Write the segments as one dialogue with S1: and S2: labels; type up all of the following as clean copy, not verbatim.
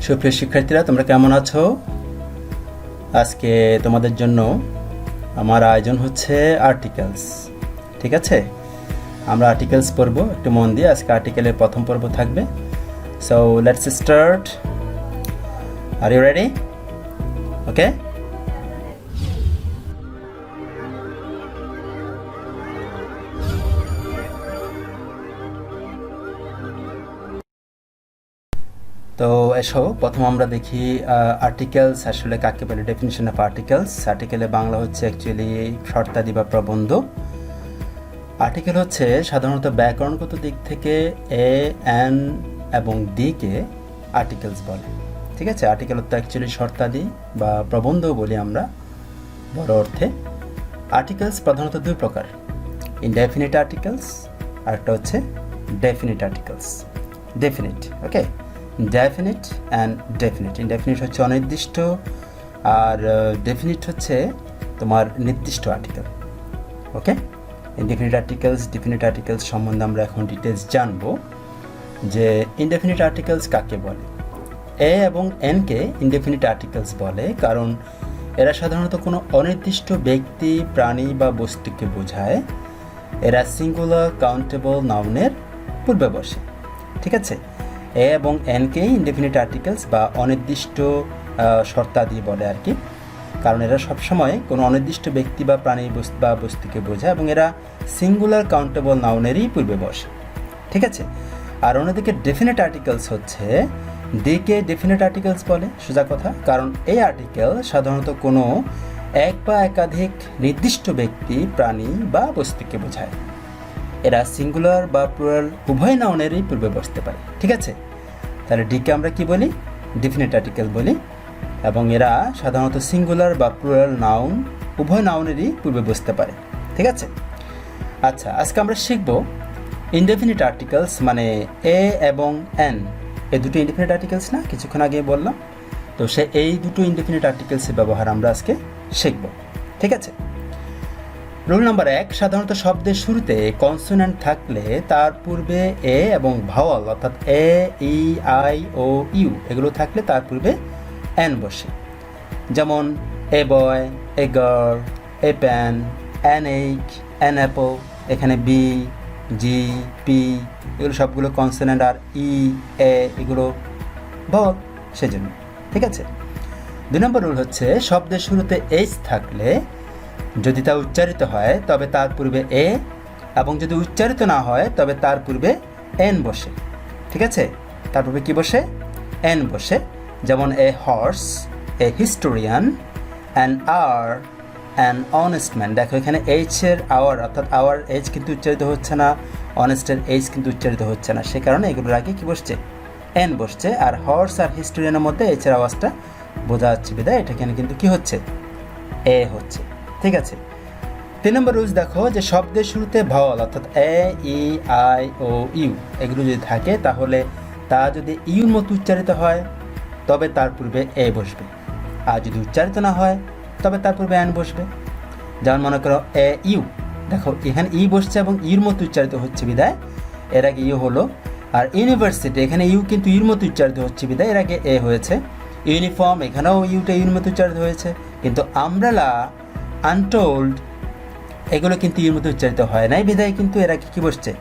S1: সুপ্রিয় শিক্ষার্থীরা, তোমরা কেমন আছো? আজকে তোমাদের জন্য আমার আয়োজন হচ্ছে আর্টিকেলস। ঠিক আছে, আমরা আর্টিকেলস পড়ব একটু মন দিয়ে। আজকে আর্টিকেলের প্রথম পর্ব থাকবে। So let's start. Are you ready? Okay, তো এসো প্রথম আমরা দেখি আর্টিকেলস আসলে কাকে বলে। Definition of articles. আর্টিকেলের বাংলা হচ্ছে অ্যাকচুয়ালি শর্তাদি বা প্রবন্ধ। আর্টিকেল হচ্ছে সাধারণত ব্যাকরণগত দিক থেকে এ, এন এবং ডিকে আর্টিকেলস বলে। ঠিক আছে, আর্টিকেল হচ্ছে অ্যাকচুয়ালি শর্তাদি বা প্রবন্ধ বলি আমরা বড় অর্থে। আর্টিকেলস প্রধানত দুই প্রকার, ইনডেফিনিট আর্টিকেলস আর একটা হচ্ছে definite articles. Definite, okay, definite and definite. Indefinite হচ্ছে অনির্দিষ্ট আর ডেফিনিট হচ্ছে তোমার নির্দিষ্ট আর্টিকেল। ওকে, ইনডেফিনিট আর্টিকেলস, ডেফিনিট আর্টিকেলস সম্বন্ধে আমরা এখন ডিটেলস জানবো যে ইনডেফিনিট আর্টিকেলস কাকে বলে। এ এবং এনকে ইনডেফিনিট আর্টিকেলস বলে কারণ এরা সাধারণত কোনো অনির্দিষ্ট ব্যক্তি, প্রাণী বা বস্তুকে বোঝায়। এরা সিঙ্গুলার কাউন্টেবল নাউনের পূর্বে বসে। ঠিক আছে, এ এবং এনকে ইনডেফিনিট আর্টিকেলস বা অনির্দিষ্ট শর্তাদি বলে আর কি, কারণ এরা সবসময় কোনো অনির্দিষ্ট ব্যক্তি বা প্রাণী বা বস্তুকে বোঝায় এবং এরা সিঙ্গুলার কাউন্টেবল নাউনেরই পূর্বে বসে। ঠিক আছে, আর অন্যদিকে ডেফিনিট আর্টিকেলস হচ্ছে ডিকে ডেফিনিট আর্টিকেলস বলে, সোজা কথা, কারণ এই আর্টিকেল সাধারণত কোনো এক বা একাধিক নির্দিষ্ট ব্যক্তি, প্রাণী বা বস্তুকে বোঝায়। এরা সিঙ্গুলার বা প্লুরাল উভয় নাউনেরই পূর্বে বসতে পারে। ঠিক আছে, তাহলে ডিকে আমরা কি বলি? ডেফিনিট আর্টিকেল বলি, এবং এরা সাধারণত সিঙ্গুলার বা প্লুরাল নাউন উভয় নাউনেরই পূর্বে বসতে পারে। ঠিক আছে, আচ্ছা, আজকে আমরা শিখব ইনডেফিনিট আর্টিকেলস মানে এ এবং এন, এই দুটো ইনডেফিনিট আর্টিকেলস না, কিছুক্ষণ আগে বললাম। তো এই দুটো ইনডেফিনিট আর্টিকেলসের ব্যবহার আমরা আজকে শিখব। ঠিক আছে, রুল নাম্বার 1, সাধারণত শব্দের শুরুতে কনসোনেন্ট থাকলে তার পূর্বে এ এবং ভাওয়াল অর্থাৎ এ, ই, আই, ও, ইউ এগুলো থাকলে তার পূর্বে এন বসে। যেমন a boy, a girl, a pan, an ache, an apple. এখানে বি, জি, পি এগুলো সবগুলো কনসোনেন্ট, আর ই, এ এগুলো ভাওয়াল, সেজন্য। ঠিক আছে, 2 নম্বর রুল হচ্ছে শব্দের শুরুতে এইচ থাকলে যদি তা উচ্চারিত হয় তবে তার পূর্বে এ, এবং যদি উচ্চারিত না হয় তবে তার পূর্বে এন বসে। ঠিক আছে, তার পূর্বে কি বসে? এন বসে। যেমন a horse, a historian, an hour, an honest man. দেখো এখানে এইচের আওয়ার অর্থাৎ আওয়ার এইচ কিন্তু উচ্চারিত হচ্ছে না, অনেস্টের এইচ কিন্তু উচ্চারিত হচ্ছে না, সে কারণে এগুলোর আগে কি বসছে? এন বসছে। আর হর্স আর হিস্টোরিয়ানের মধ্যে এইচের আওয়াজটা বোঝা যাচ্ছে বিদায় এটা এখানে কিন্তু কি হচ্ছে? এ হচ্ছে। ঠিক আছে, 3 নম্বর রুলস দেখো যে শব্দের শুরুতে ভাওয়াল অর্থাৎ এ, ই, আই, ও, ইউ এগুলো যদি থাকে তাহলে তা যদি ইউর মতো উচ্চারিত হয় তবে তার পূর্বে এ বসবে, আর যদি উচ্চারিত না হয় তবে তার পূর্বে এন বসবে। যেমন মনে করো এ ইউ, দেখো এখানে ই বসছে এবং ইউর মতো উচ্চারিত হচ্ছে বিদায় এর আগে ইউ হলো। আর ইউনিভার্সিটি, এখানে ইউ কিন্তু ইউর মতো উচ্চারিত হচ্ছে বিদায় এর আগে এ হয়েছে। ইউনিফর্ম, এখানেও ইউটা ইউর মতো উচ্চারিত হয়েছে, কিন্তু আমব্রেলা, আনটোল্ড এগুলো কিন্তু ইউর মতো উচ্চারিত হয় নাই বিদায় কিন্তু এর আগে কি বসছে?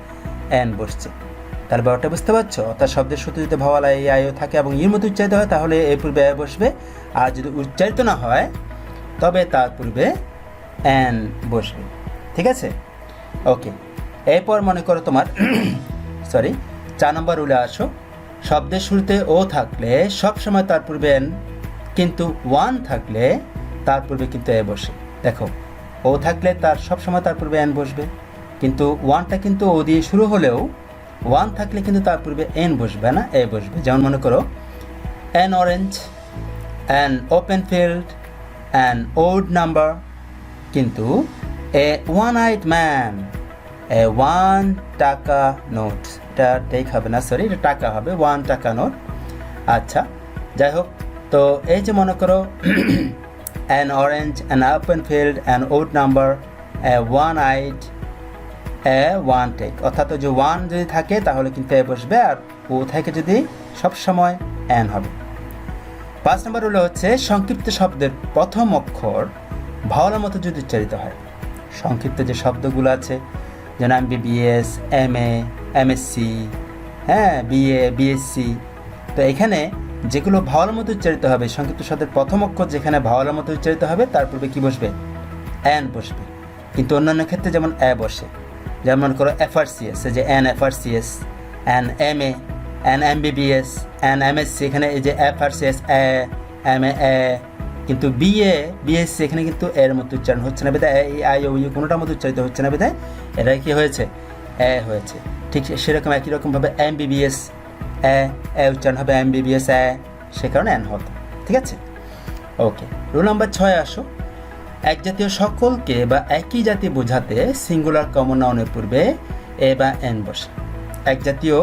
S1: এন বসছে। তার ব্যাপারটা বুঝতে পারছো? অর্থাৎ শব্দের শুরুতে যদি ভাওয়াল আই, আইও থাকে এবং ইউর মতো উচ্চারিত হয় তাহলে এর পূর্বে এ বসবে, আর যদি উচ্চারিত না হয় তবে তার পূর্বে এন বসবে। ঠিক আছে, ওকে। এরপর মনে করো তোমার 4 নম্বর রুলে আসো। শব্দের শুরুতে ও থাকলে সবসময় তার পূর্বে এন, কিন্তু ওয়ান থাকলে তার পূর্বে কিন্তু এ বসে। দেখো ও থাকলে তার সবসময় তার পূর্বে এন বসবে, কিন্তু ওয়ানটা কিন্তু ও দিয়ে শুরু হলেও ওয়ান থাকলে কিন্তু তার পূর্বে এন বসবে না, এ বসবে। যেমন মনে করো an orange, an open field, an ode number, কিন্তু এ ওয়ান আইড ম্যান, এ 1 টাকা নোট, এটা টেক হবে না, সরি এটা টাকা হবে, 1 টাকা নোট। আচ্ছা, যাই হোক, তো এই যে মনে করো an orange, an open field, an odd number, a one-eyed, a one take, অর্থাৎ যে ওয়ান যদি থাকে তাহলে কিন্তু এ বসবে, আর ও থাকে যদি সব সময় এন হবে। 5 নম্বর হলো হচ্ছে সংক্ষিপ্ত শব্দের প্রথম অক্ষর ভাওয়ালের মতো যদি উচ্চারিত হয়। সংক্ষিপ্ত যে শব্দগুলো আছে যেমন MBBS, MA, MSc, হ্যাঁ, BA, BSc, তো এখানে যেগুলো ভাওয়ালের মতো উচ্চারিত হবে, সংক্ষিপ্ত শব্দের প্রথম অক্ষর যেখানে ভাওয়ালের মতো উচ্চারিত হবে তার পূর্বে কি বসবে? অ্যান বসবে। কিন্তু অন্যান্য ক্ষেত্রে যেমন এ বসে, যেমন মনে করো FRCS, যে N FRCS, N MA, N MBBS, N MSc, এখানে এই যে FRCS এ, MA এ, কিন্তু BA, BSc এখানে কিন্তু এর মতো উচ্চারণ হচ্ছে না বিধায় এই আই ও ইউ কোনোটার মতো উচ্চারিত হচ্ছে না বিধায় এটা কি হয়েছে? এ হয়েছে। ঠিক সেরকম একই রকমভাবে MBBS এ উচ্চারণ হবে MBBS এ, সে কারণে এন হতো। ঠিক আছে, ওকে। রুল নাম্বার 6 আসো। এক জাতীয় সকলকে বা একই জাতি বোঝাতে সিঙ্গুলার কমন নাউনের পূর্বে এ বা এন বসে। এক জাতীয়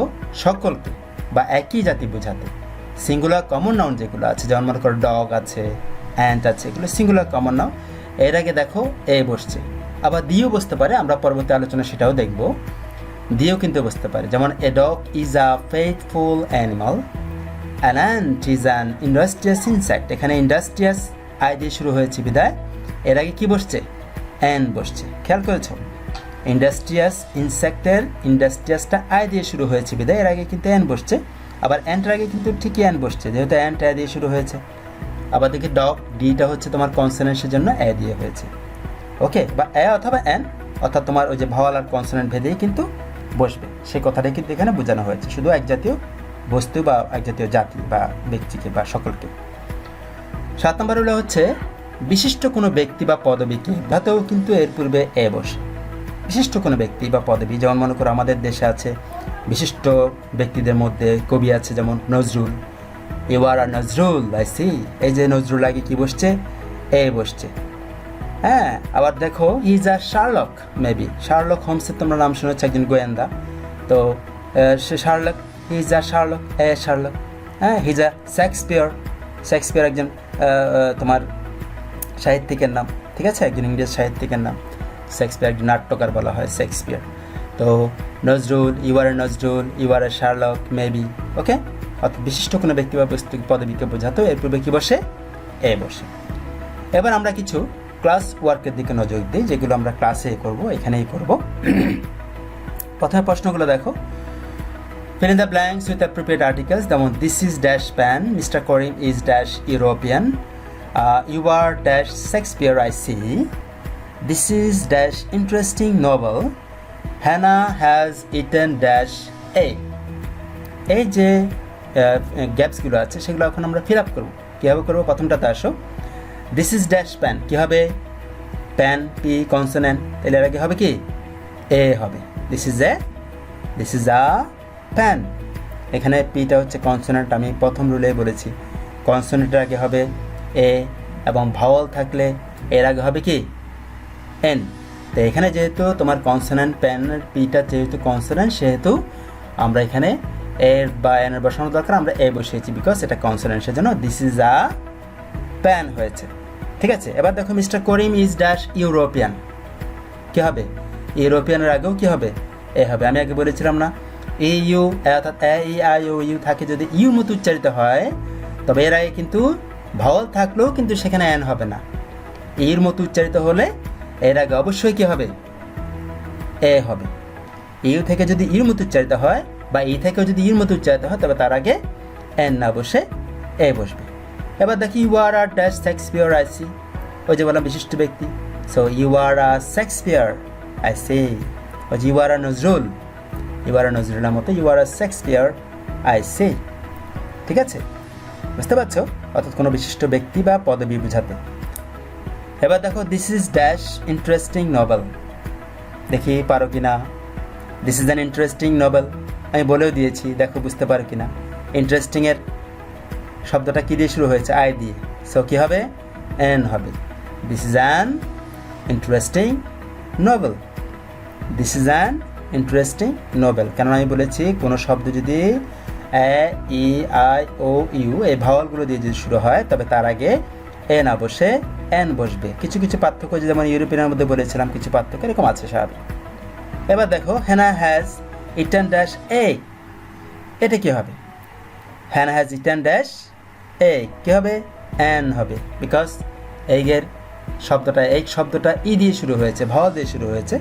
S1: সকলকে বা একই জাতি বোঝাতে সিঙ্গুলার কমন নাউন যেগুলো আছে, যেমন মনে করো ডগ আছে, অ্যান্ট আছে, এগুলো সিঙ্গুলার কমন নাউন। এর আগে দেখো এ বসছে, আবার দিয়েও বসতে পারে, আমরা পরবর্তী আলোচনা সেটাও দেখব। দিয়েও কিন্তু বসতে পারে, যেমন a dog is a faithful animal, an ant is an industrious insect. এখানে ইন্ডাস্ট্রিয়াস আই দিয়ে শুরু হয়েছে বিদায় এর আগে কি বসছে? অ্যান বসছে। খেয়াল করেছ? ইন্ডাস্ট্রিয়াস ইনসেক্টের ইন্ডাস্ট্রিয়াসটা আই দিয়ে শুরু হয়েছে বিদায় এর আগে কিন্তু অ্যান বসছে, আবার অ্যান্টের আগে কিন্তু ঠিকই অ্যান বসছে যেহেতু অ্যান্ট এ দিয়ে শুরু হয়েছে। আবার দেখি ডগ, ডিটা হচ্ছে তোমার কনসোনেন্টের জন্য এ দিয়ে হয়েছে, ওকে, বা এ অথবা অ্যান, অর্থাৎ তোমার ওই যে ভাওয়াল আর কনসোনেন্ট ভেদেই কিন্তু বসবে, সেই কথাটাই কিন্তু এখানে বোঝানো হয়েছে, শুধু এক জাতীয় বস্তু বা এক জাতীয় জাতি বা ব্যক্তিকে বা সকলকে। 7 নম্বর হলো হচ্ছে বিশিষ্ট কোনো ব্যক্তি বা পদবীকে ধাতেও কিন্তু এর পূর্বে এ বসে। বিশিষ্ট কোনো ব্যক্তি বা পদবী, যেমন মনে করো আমাদের দেশে আছে বিশিষ্ট ব্যক্তিদের মধ্যে কবি আছে যেমন Nazrul, you are a Nazrul, I see, এই যে নজরুল আগে কি বসছে? এ বসছে। হ্যাঁ, আবার দেখো he is a Sherlock, maybe Sherlock হোমসের তোমরা নাম শুনেছ, একজন গোয়েন্দা, তো সে Sherlock, he is a Sherlock, a Sherlock. হ্যাঁ, he is a Shakespeare, Shakespeare একজন তোমার সাহিত্যিকের নাম, ঠিক আছে, একজন ইংরেজ সাহিত্যিকের নাম। শেক্সপিয়ার একজন নাট্যকার বলা হয় শেক্সপিয়ার। তো Nazrul, you are a Nazrul, you are a Sherlock, maybe, okay, অর্থাৎ বিশিষ্ট কোনো ব্যক্তি বা বস্তু পদবীকে বোঝাতো এর পূর্বে কি বসে? এ বসে। এবার আমরা কিছু ক্লাস ওয়ার্কের দিকে নজর দিই, যেগুলো আমরা ক্লাসে করব, এখানেই করব। প্রথমে প্রশ্নগুলো দেখো। fill in the blanks with appropriate articles, যেমন this is dash pen, Mr. Karim is dash European, you are dash Shakespeare, I see, this is dash interesting novel, Hannah has eaten dash a। এই যে গ্যাপসগুলো আছে সেগুলো এখন আমরা fill up করবো। কীভাবে করবো? প্রথমটাতে আসো, দিস ইজ ড্যাশ প্যান, কী হবে? প্যান, পি কনসোনেন্ট, তাহলে এর আগে হবে কি? এ হবে। দিস ইজ আ প্যান, এখানে পিটা হচ্ছে কনসোনেন্ট, আমি প্রথম রুলে বলেছি কনসোনেন্টের আগে হবে এ, এবং ভাওয়াল থাকলে এর আগে হবে কি? এন। তো এখানে যেহেতু তোমার কনসোনেন্ট, প্যানের পিটা যেহেতু কনসোনেন্ট, সেহেতু আমরা এখানে এর বা এনের বসানো দরকার, আমরা এ বসিয়েছি বিকজ এটা কনসোনেন্ট, সেজন্য দিস ইজ আ প্যান হয়েছে। ঠিক আছে, এবার দেখো mister Karim is dash European, কী হবে? ইউরোপিয়ানের আগেও কী হবে? এ হবে। আমি আগে বলেছিলাম না, এ ইউ, অর্থাৎ এ ই আই ও ইউ থাকে যদি ইউ মতো উচ্চারিত হয়, তবে এর আগে কিন্তু ভাওয়াল থাকলেও কিন্তু সেখানে এন হবে না। ইর মতো উচ্চারিত হলে এর আগে অবশ্যই কী হবে? এ হবে। ইউ থেকে যদি ইর মতো উচ্চারিত হয় বা ই থেকেও যদি ইর মতো উচ্চারিত হয়, তবে তার আগে এন না বসে এ বসবে। এবার দেখি you are are dash Shakespeare, I see, ওই যে বললাম বিশিষ্ট ব্যক্তি, so you are a Shakespeare, I see, ওই যে you are a Nazrul, you are a নজরুলের মতো you are a Shakespeare, I see. ঠিক আছে, বুঝতে পারছো? অর্থাৎ কোনো বিশিষ্ট ব্যক্তি বা পদবী বোঝাতে। এবার দেখো this is dash interesting novel, দেখি পারো কি না। This is an interesting novel, আমি বলেও দিয়েছি, দেখো বুঝতে পারো কি না। ইন্টারেস্টিংয়ের শব্দটা কী দিয়ে শুরু হয়েছে? আই দিয়ে, সো কী হবে? এন হবে। This is an interesting novel, this is an interesting novel. কেন আমি বলেছি কোনো শব্দ যদি এ, ই, আই, ও, ইউ এই ভাওয়ালগুলো দিয়ে যদি শুরু হয়, তবে তার আগে এ না বসে এন বসবে। কিছু কিছু পার্থক্য, যেমন ইউরোপিয়ানের মধ্যে বলেছিলাম কিছু পার্থক্য এরকম আছে স্বাভাবিক। এবার দেখো হ্যানা হ্যাজ ইটেন ড্যাশ এ, এটা কী হবে? হ্যানা হ্যাজ ইটেন ড্যাশ এ কী হবে? অ্যান হবে, বিকজ এই শব্দটা ই দিয়ে শুরু হয়েছে, ভাওয়াল দিয়ে শুরু হয়েছে,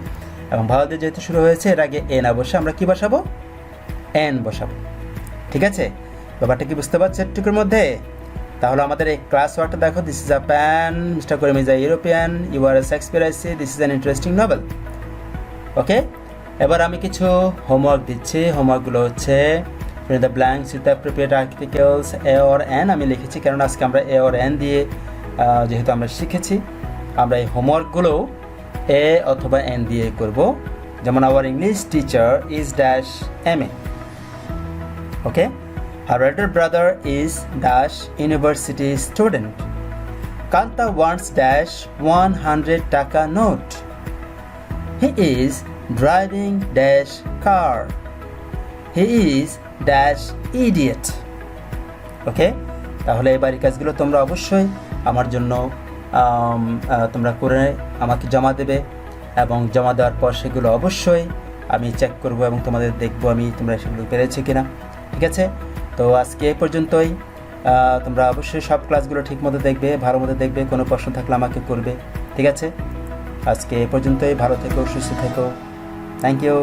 S1: এবং ভাওয়াল দিয়ে যেহেতু শুরু হয়েছে এর আগে এ না বসে আমরা কি বসাবো? অ্যান বসাবো। ঠিক আছে, ব্যাপারটা কি বুঝতে পারছো একটুকুর মধ্যে? তাহলে আমাদের এই ক্লাস ওয়ার্কটা দেখো, this is a pan, mister Karim is a European, you are a Shakespeare, I see this is an interesting novel. Okay, এবার আমি কিছু হোমওয়ার্ক দিচ্ছি। হোমওয়ার্কগুলো হচ্ছে fill in the blanks with the appropriate articles a or an। আমি লিখেছি কারণ আজকে আমরা a or an দিয়ে যেহেতু আমরা শিখেছি, আমরা এই হোমওয়ার্কগুলো এ অথবা এন দিয়ে করব। যেমন our English teacher is dash M A. Okay, her elder brother is dash university student. Kanta wants dash 100 taka note. He is driving dash car. He is dash idiot. ওকে, তাহলে এই বাড়ির কাজগুলো তোমরা অবশ্যই আমার জন্য তোমরা করে আমাকে জমা দেবে, এবং জমা দেওয়ার পর সেগুলো অবশ্যই আমি চেক করব এবং তোমাদের দেখবো আমি তোমরা সেগুলো পেরেছো কিনা। ঠিক আছে, তো আজকে এই পর্যন্তই। তোমরা অবশ্যই সব ক্লাসগুলো ঠিক মতো দেখবে, ভালো মতো দেখবে, কোনো প্রশ্ন থাকলে আমাকে করবে। ঠিক আছে, আজকে এই পর্যন্তই। ভালো থেকো, সুস্থ থেকো। Thank you.